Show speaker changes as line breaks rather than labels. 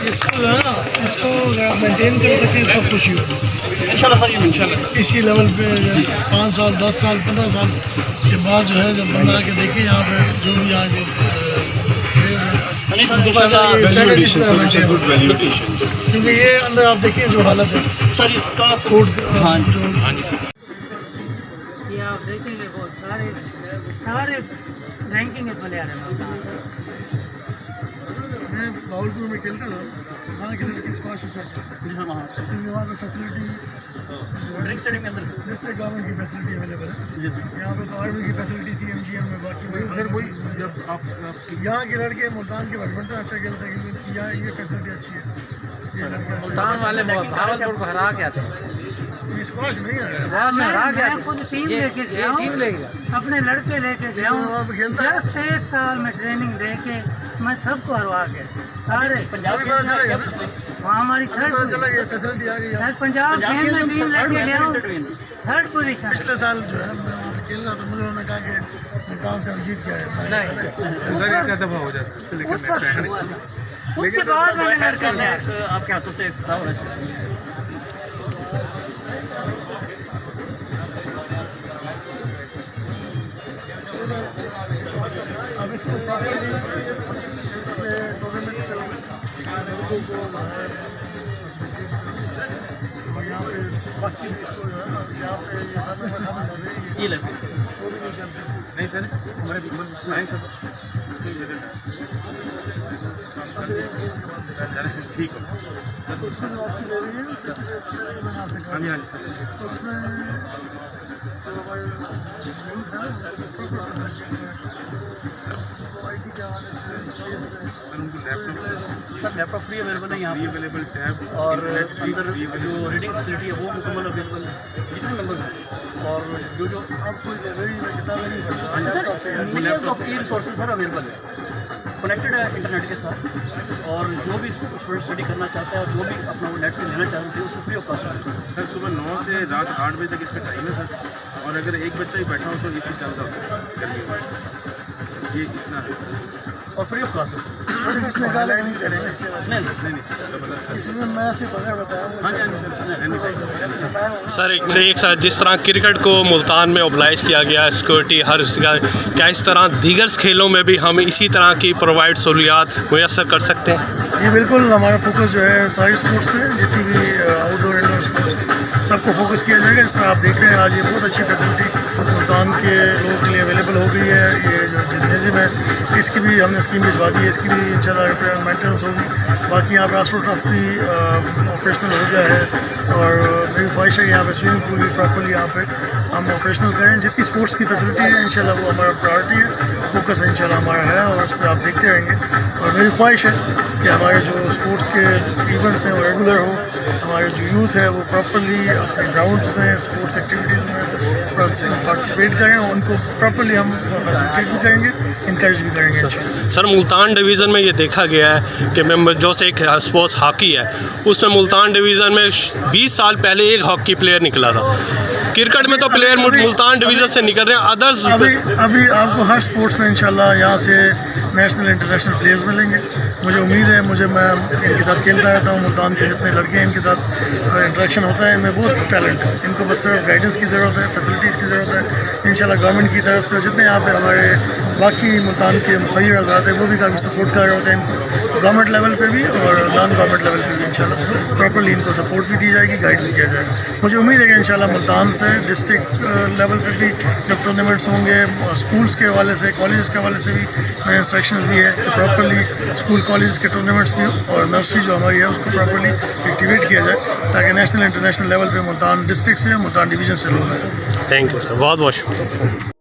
इसको जो है ना, इसको मेंटेन कर सके तो खुशी हो
इंशाल्लाह सर, इंशाल्लाह
इसी लेवल पे 5 साल 10 साल 15 साल के बाद जो है जब बंदा आके देखे यहाँ पे जो भी यहाँ के
नहीं सर,
क्योंकि ये अंदर आप देखिए जो हालत है
सर इसका
कोर्ट
हाँ
जो
ये आप देखेंगे वो सारे रैंकिंग में प्लेयर हैं।
मैं बाउलपुर में खेलता था, वहाँ के लड़के स्क्वाश सेट करते हैं
जी सर, वहाँ
क्योंकि वहाँ पे फैसिलिटी
ड्रिंक स्टेडियम के अंदर
डिस्ट्रिक्ट गवर्नमेंट की फैसिलिटी अवेलेबल है।
जी सर।
यहाँ पे तो आर्मी की फैसिलिटी थी MGM में, बाकी सर वही जब आप यहाँ के लड़के मुल्तान के बैडमिंटन अच्छा खेलते हैं क्योंकि यहाँ ये फैसिलिटी अच्छी है। ये लड़के
वाले भागलपुर को हरा के आते हैं,
ये स्क्वाश नहीं है,
मैं खुद टीम लेके गया हूँ, अपने लड़के लेके गया हूँ,
वहाँ पे खेलता है
जस्ट 1 साल में ट्रेनिंग दे के मैं सबको हरवा के सारे
पंजाब
अभी पता चलेगा ना,
वहाँ हमारी
पता चला कि फैसिलिटी आ गई है।
सर पंजाब गेम में टीम लेके गया हूँ, 3rd पोजीशन।
पिछले साल जो है मैं वहाँ पे खेल रहा था, मुझे उन्होंने कहा कि मुल्तान से हम जीत के आए।
उस वक्त हुआ था। उसके बाद मैंने लड़के लिया।
आपके हाथों से इफ्तिताह हो रहा है।
अब इसको प्रॉपर्ली इसमें टूर्नामेंट्स करेंगे लड़कों को और यहाँ पे बाकी भी इसको जो है ना, यहाँ पे ये सब में खाना कर रहे हैं,
ये लग रही
वो भी नहीं चलते।
नहीं सर, हमारे नहीं सर, ठीक हो
सर उसमें जो आपकी ले रही है
हाँ जी सर,
उसमें जो हमारे यूथ है IT के हवाले से
सर उनको laptop
sir, laptop free available है यहाँ
फ्री अवेलेबल टैब
और अंदर जो रीडिंग फैसिलिटी है वो मुकम्मल अवेलेबल है जितने मेंबर्स हैं। और जो
आपको लाइब्रेरी में किताबें नहीं पढ़
sir millions of E resources sir available है, कनेक्टेड है इंटरनेट के साथ। और जो भी स्टूडेंट स्टडी करना चाहता है और जो भी अपना वो नेट से लेना चाहते हैं उसको फ्री ऑफ कॉस्ट है।
सर सुबह 9 से रात 8 बजे तक इसका टाइम है सर, और अगर एक बच्चा ही बैठा हो तो इसी चल रहा होता है गर्मी में, ये इतना है
और फ्री ऑफ कॉस्ट है सर।
फीस निकाले नहीं चलेंगे इसलिए
नहीं सर, ज़बरदस्त सर।
इसलिए मैं सिर्फ बगैर बताया
हाँ जी सर, एनी टाइम
सर एक से एक साथ जिस तरह क्रिकेट को मुल्तान में ओबलाइज किया गया है, सिक्योरिटी हर जगह, क्या इस तरह दीगर खेलों में भी हम इसी तरह की प्रोवाइड सहूलियात मुयसर कर सकते हैं?
जी बिल्कुल, हमारा फोकस जो है सारी स्पोर्ट्स में, जितनी भी आउटडोर इंडोर स्पोर्ट्स थी सबको फोकस किया जाएगा। जिस तरह आप देख रहे हैं आज ये बहुत अच्छी फैसिलिटी मुल्तान के लोगों के लिए अवेलेबल हो गई है। ये जो जिम्नेजियम है इसकी भी हमने स्कीम भिजवा दी है, इसकी भी इंशाल्लाह रिपेयर मेंटेनेंस होगी। बाकी यहाँ पे आस्ट्रो टर्फ भी ऑपरेशनल हो गया है और मेरी ख्वाहिश है यहाँ पे स्विमिंग पूल भी प्रॉपर्ली यहाँ पे हम ऑपरेशनल करें। जितनी स्पोर्ट्स की फैसिलिटी है इंशाल्लाह वो हमारा प्रायोरिटी है, फोकस इंशाल्लाह हमारा है और उस पर आप देखते रहेंगे। और मेरी ख्वाहिश है कि हमारे जो स्पोर्ट्स के इवेंट्स हैं वो रेगुलर हो, हमारे जो यूथ है वो प्रॉपर्ली अपने ग्राउंड्स में स्पोर्ट्स एक्टिविटीज़ में पार्टिसिपेट करें, उनको प्रॉपर्ली हम फैसिलिटेट भी करेंगे, इनकरेज भी करेंगे इंशाल्लाह।
सर मुल्तान डिवीज़न में ये देखा गया है कि मेंबर जो से एक स्पोर्ट्स हॉकी है उसमें मुल्तान डिवीज़न में 20 साल पहले एक हॉकी प्लेयर निकला था। क्रिकेट में तो प्लेयर मुल्तान डिवीज़न से निकल रहे हैं, अदर्स
अभी आपको हर स्पोर्ट्स में इंशाल्लाह यहाँ से नेशनल इंटरनेशनल प्लेयर्स मिलेंगे। मुझे उम्मीद है, मैं इनके साथ खेलता रहता हूँ, मुल्तान के जितने लड़के हैं इनके साथ इंटरेक्शन होता है, इनमें बहुत टैलेंट है। इनको बस सिर्फ गाइडेंस की ज़रूरत है, फैसिलिटीज़ की ज़रूरत है। इंशाल्लाह गवर्नमेंट की तरफ से जितने यहाँ पे हमारे बाकी मुल्तान के मुखिर आज़ाद है वो भी काफ़ी सपोर्ट कर रहे होते हैं इनको, गवर्नमेंट लेवल पे भी और नॉन गवर्नमेंट लेवल पे भी इंशाल्लाह प्रॉपर्ली इनको सपोर्ट भी दी जाएगी, गाइड भी किया जाएगा। मुझे उम्मीद है कि इंशाल्लाह मुल्तान से डिस्ट्रिक्ट लेवल पे भी जब टूर्नामेंट्स होंगे, स्कूल्स के हवाले से, कॉलेज के हवाले से भी मैंने इंस्ट्रक्शंस दी है कि प्रॉपर्ली स्कूल कॉलेज के टूर्नामेंट्स भी हो और नर्सरी जो हमारी है उसको प्रॉपर्ली एक्टिवेट किया जाए ताकि नेशनल इंटरनेशनल लेवल पे मुल्तान डिस्ट्रिक्ट से, मुल्तान डिवीज़न से लोग आए।
थैंक यू सर, बहुत बहुत शुक्रिया।